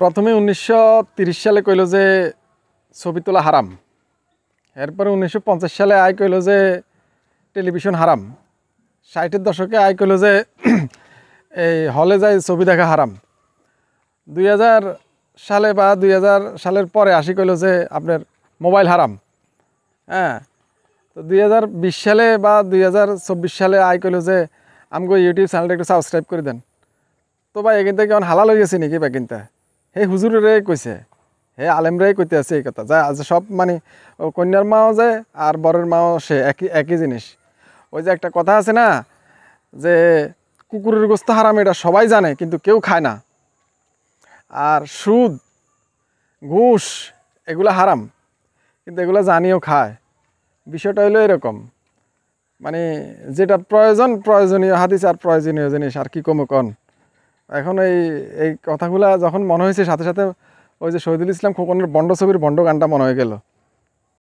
প্রথমে 1930 সালে কইল যে ছবি তোলা হারাম। এরপরে 1950 সালে আয় কইল যে টেলিভিশন হারাম। 60-এর দশকে আয় কইল যে এই হলে যাই ছবি দেখা হারাম। 2000 সালে বা 2000 সালের পরে আসি কইল যে আপনার মোবাইল হারাম। হ্যাঁ, তো 2020 সালে বা 2024 সালে আয় কইল যে আমগো ইউটিউব চ্যানেলটা একটু সাবস্ক্রাইব করে দেন। তো ভাই এখান থেকে হালাল হয়ে গেছে নাকি বা কিনতে? হে হুজুরে কইছে, হে আলেমরাই কইতে আছে এই কথা যা আজ সব মানে কন্যার মাও যায় আর বরের মাও সে একই জিনিস। ওই যে একটা কথা আছে না যে কুকুরের গোস্ত হারাম, এটা সবাই জানে কিন্তু কেউ খায় না। আর সুদ, ঘুষ এগুলো হারাম কিন্তু এগুলো জানিও খায়। বিষয়টা হলো এরকম, মানে যেটা প্রয়োজনীয় হাদিস আর প্রয়োজনীয় জিনিস আর কি কমে কন। এখন এই কথাগুলা যখন মনে হয়েছে সাথে সাথে ওই যে শহীদুল ইসলাম খোকনের বন্ড ছবির বন্ড গানটা মনে হয়ে গেল।